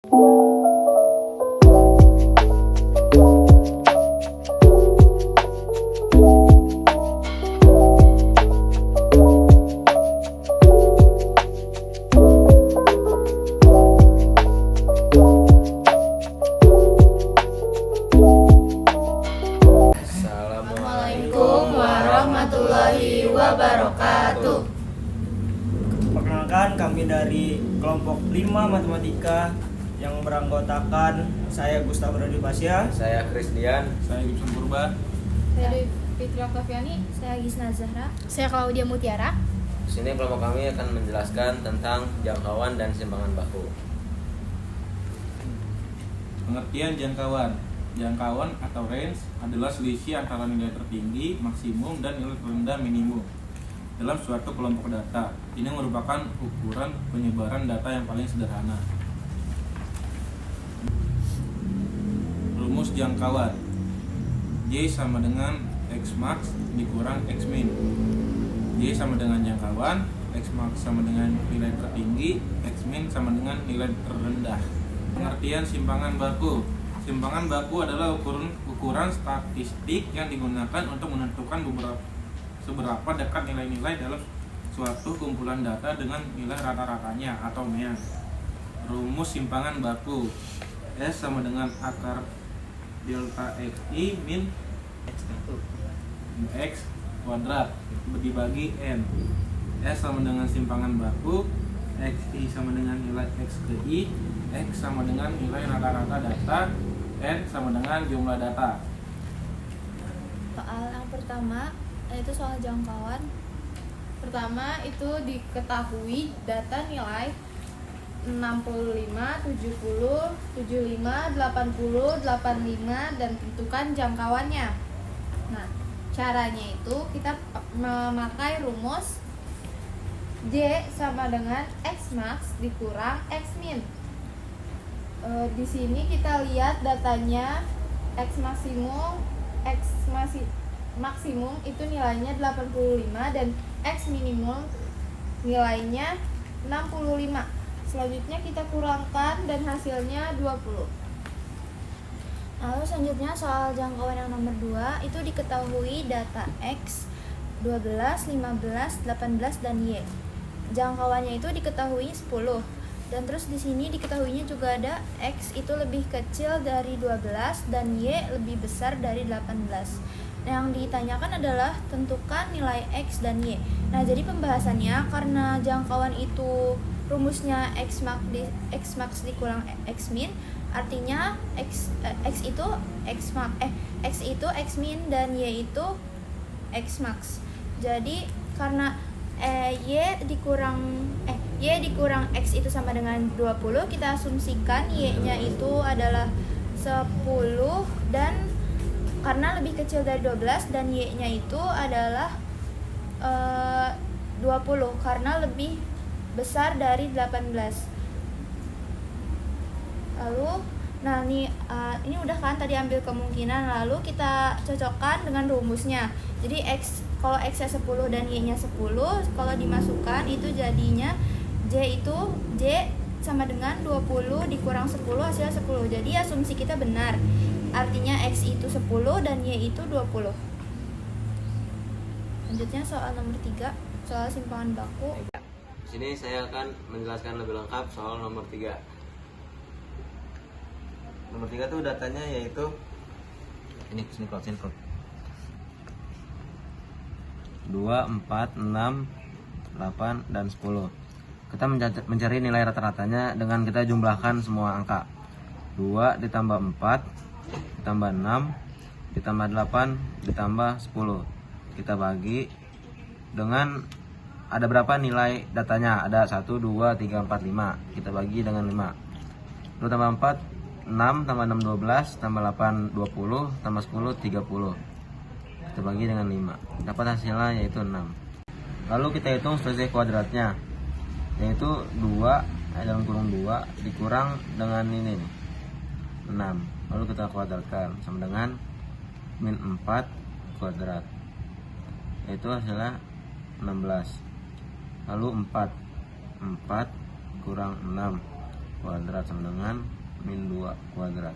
Assalamualaikum warahmatullahi wabarakatuh. Perkenalkan, kami dari kelompok 5 Matematika yang beranggotakan saya Gustav Rodi Pasya, Saya Krisdian. Saya Gibson Purba. Saya Fitri Oktaviani. Saya Gisna Zahra. Saya Claudia Mutiara. Di sini kelompok kami akan menjelaskan tentang jangkauan dan simpangan baku. Pengertian jangkauan. Jangkauan atau range adalah selisih antara nilai tertinggi, maksimum, dan nilai terendah, minimum dalam suatu kelompok data. Ini merupakan ukuran penyebaran data yang paling sederhana. Rumus jangkauan. Y sama dengan X max dikurang X min. Y sama dengan jangkauan, X max sama dengan nilai tertinggi, X min sama dengan nilai terendah. Pengertian simpangan baku. Simpangan baku adalah ukuran statistik yang digunakan untuk menentukan seberapa dekat nilai-nilai dalam suatu kumpulan data dengan nilai rata-ratanya atau mean. Rumus simpangan baku. S sama dengan akar delta XI min X kuadrat dibagi N. S sama dengan simpangan baku, XI sama dengan nilai X ke I, X sama dengan nilai rata-rata data, N sama dengan jumlah data. Soal yang pertama itu soal jangkauan. Pertama itu diketahui data nilai 65, 70, 75, 80, 85 dan tentukan jangkauannya. Nah, caranya itu kita memakai rumus Y sama dengan X max dikurang X min. Di sini kita lihat datanya X maksimum itu nilainya 85 dan X minimum nilainya 65. Selanjutnya kita kurangkan dan hasilnya 20. Lalu selanjutnya soal jangkauan yang nomor 2 itu diketahui data X, 12, 15, 18 dan Y. Jangkauannya itu diketahui 10. Dan terus di sini diketahuinya juga ada X itu lebih kecil dari 12 dan Y lebih besar dari 18. Yang ditanyakan adalah tentukan nilai X dan Y. Nah, jadi pembahasannya karena jangkauan itu rumusnya X max dikurang X min, artinya X itu X min dan Y itu X max. Jadi karena Y dikurang X itu sama dengan 20, kita asumsikan Y-nya itu adalah 10 dan karena lebih kecil dari 12 dan Y-nya itu adalah 20 karena lebih besar dari 18. Lalu ini udah kan tadi ambil kemungkinan, lalu kita cocokkan dengan rumusnya. Jadi kalau X-nya 10 dan Y-nya 10, kalau dimasukkan itu jadinya Y sama dengan 20 dikurang 10 hasilnya 10. Jadi asumsi kita benar. Artinya X itu 10 dan Y itu 20. Selanjutnya soal nomor 3, soal simpangan baku. Di sini saya akan menjelaskan lebih lengkap soal nomor 3. Nomor 3 tuh datanya yaitu ini close 2, 4, 6, 8, dan 10. Kita mencari nilai rata-ratanya dengan kita jumlahkan semua angka. 2 ditambah 4 ditambah 6 ditambah 8 ditambah 10. Kita bagi dengan ada berapa nilai datanya? Ada 1, 2, 3, 4, 5. Kita bagi dengan 5. 2 tambah 4 6 tambah 6 12 tambah 8 20 tambah 10 30. Kita bagi dengan 5. Dapat hasilnya yaitu 6. Lalu kita hitung selisih kuadratnya, yaitu 2 dalam kurung 2 dikurang dengan ini nih, 6. Lalu kita kuadratkan sama dengan min 4 kuadrat, yaitu hasilnya 16. Lalu 4 kurang 6 kuadrat sama dengan min 2 kuadrat.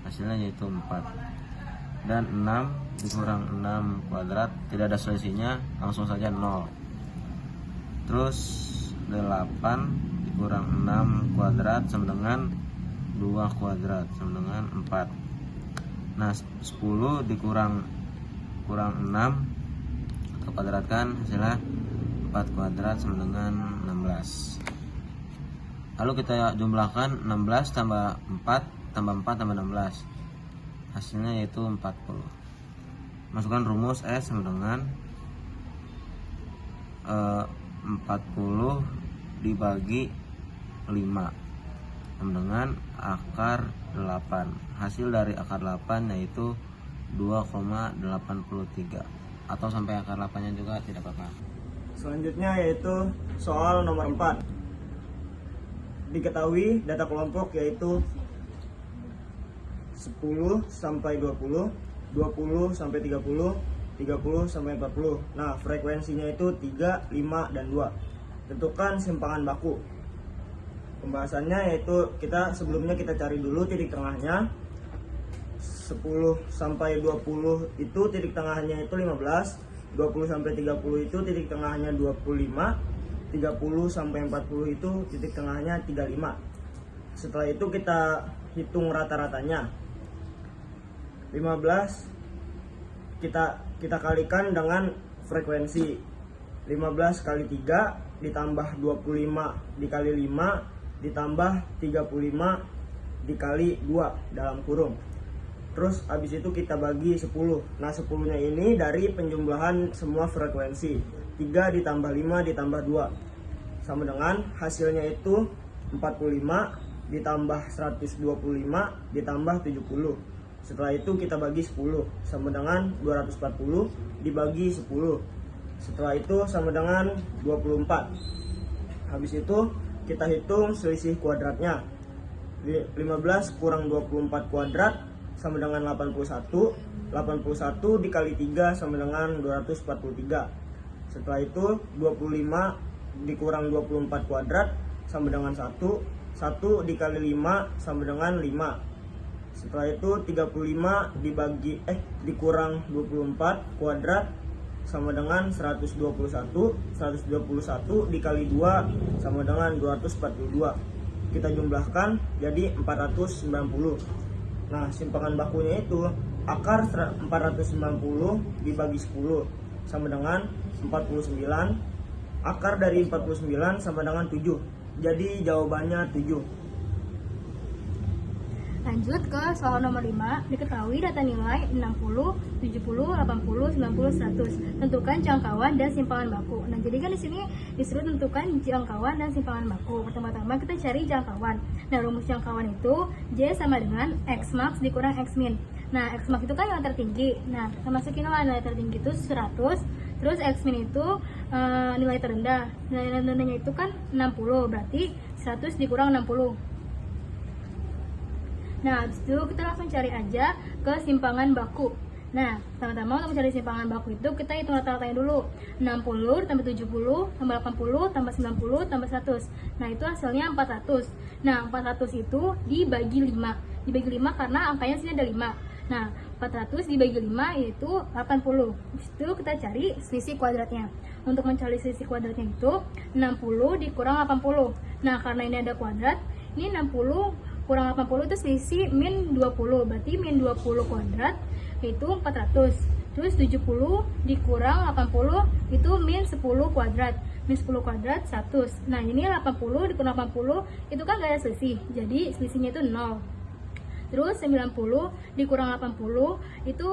Hasilnya yaitu 4. Dan 6 dikurang 6 kuadrat, tidak ada selisihnya, langsung saja 0. Terus 8 dikurang 6 kuadrat sama dengan 2 kuadrat sama dengan 4. Nah 10 dikurang 6 kita kuadratkan, hasilnya 4 kuadrat sama dengan 16. Lalu kita jumlahkan 16 tambah 4 tambah 4 tambah 16, hasilnya yaitu 40. Masukkan rumus S sama dengan 40 dibagi 5 sama dengan akar 8. Hasil dari akar 8 yaitu 2,83, atau sampai akar 8 nya juga tidak apa-apa. Selanjutnya yaitu soal nomor 4. Diketahui data kelompok yaitu 10 sampai 20, 20 sampai 30, 30 sampai 40. Nah, frekuensinya itu 3, 5, dan 2. Tentukan simpangan baku. Pembahasannya yaitu sebelumnya kita cari dulu titik tengahnya. 10 sampai 20 itu titik tengahnya itu 15, 20 sampai 30 itu titik tengahnya 25, 30 sampai 40 itu titik tengahnya 35. Setelah itu kita hitung rata-ratanya. 15 kita kalikan dengan frekuensi. 15 kali 3 ditambah 25 dikali 5 ditambah 35 dikali 2 dalam kurung. Terus habis itu kita bagi 10. Nah 10 nya ini dari penjumlahan semua frekuensi. 3 ditambah 5 ditambah 2 sama dengan hasilnya itu 45 ditambah 125 ditambah 70. Setelah itu kita bagi 10 sama dengan 240 dibagi 10. Setelah itu sama dengan 24. Habis itu kita hitung selisih kuadratnya. 15 kurang 24 kuadrat sama dengan 81. 81 dikali 3 sama dengan 243. Setelah itu 25 dikurang 24 kuadrat sama dengan 1. 1 dikali 5 sama dengan 5. Setelah itu 35 dikurang 24 kuadrat sama dengan 121. 121 dikali 2 sama dengan 242. Kita jumlahkan jadi 490. Nah, simpangan bakunya itu akar 490 dibagi 10 sama dengan 49. Akar dari 49 sama dengan 7. Jadi jawabannya 7. Lanjut ke soal nomor 5. Diketahui data nilai 60, 70, 80, 90, 100. Tentukan jangkauan dan simpangan baku. Nah, jadi kan di sini disuruh tentukan jangkauan dan simpangan baku. Pertama-tama kita cari jangkauan. Nah, rumus jangkauan itu J sama dengan X max dikurang X min. Nah, X max itu kan yang tertinggi. Nah, kita masukin lah nilai tertinggi itu 100. Terus X min itu nilai terendah. Nilai terendahnya itu kan 60. Berarti 100 dikurang 60. Nah, habis itu kita langsung cari aja ke simpangan baku. Nah, pertama-tama untuk mencari simpangan baku itu kita hitung rata-ratanya dulu. 60 tambah 70 tambah 80 tambah 90 tambah 100. Nah, itu hasilnya 400. Nah, 400 itu dibagi 5. Dibagi 5 karena angkanya sini ada 5. Nah, 400 dibagi 5 yaitu 80. Habis itu kita cari selisih kuadratnya. Untuk mencari selisih kuadratnya itu 60 dikurang 80. Nah, karena ini ada kuadrat, ini 60 kurang 80 itu selisih min 20. Berarti min 20 kuadrat itu 400. Terus 70 dikurang 80 itu min 10 kuadrat. Min 10 kuadrat 100. Nah, ini 80 dikurang 80 itu kan gak ada selisih. Jadi selisihnya itu 0. Terus 90 dikurang 80 itu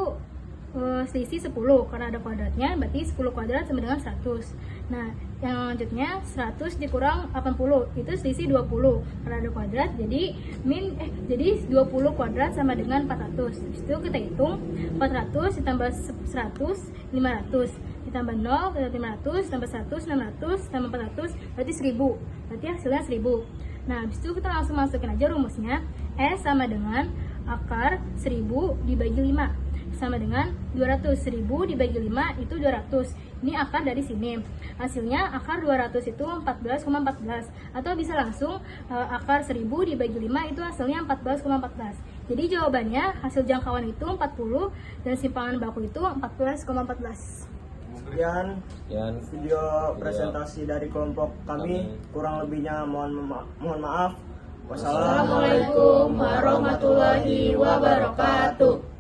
selisih 10 karena ada kuadratnya, berarti 10 kuadrat sama dengan 100. Nah, yang selanjutnya 100 dikurang 80 itu selisih 20 karena ada kuadrat, jadi 20 kuadrat sama dengan 400. Habis itu kita hitung 400 ditambah 100 500 ditambah 0 500 tambah 100 600 tambah 400 berarti 1000. Berarti hasilnya 1000. Nah, habis itu kita langsung masukin aja rumusnya. S sama dengan akar 1000 dibagi 5. sama dengan 200. 1000 dibagi 5 itu 200. Ini akar dari sini. Hasilnya akar 200 itu 14,14. Atau bisa langsung akar 1000 dibagi 5 itu hasilnya 14,14. Jadi jawabannya hasil jangkauan itu 40 dan simpangan baku itu 14,14. Sekian Sekian video presentasi dari kelompok kami. Kurang lebihnya mohon maaf. Wassalamualaikum warahmatullahi wabarakatuh.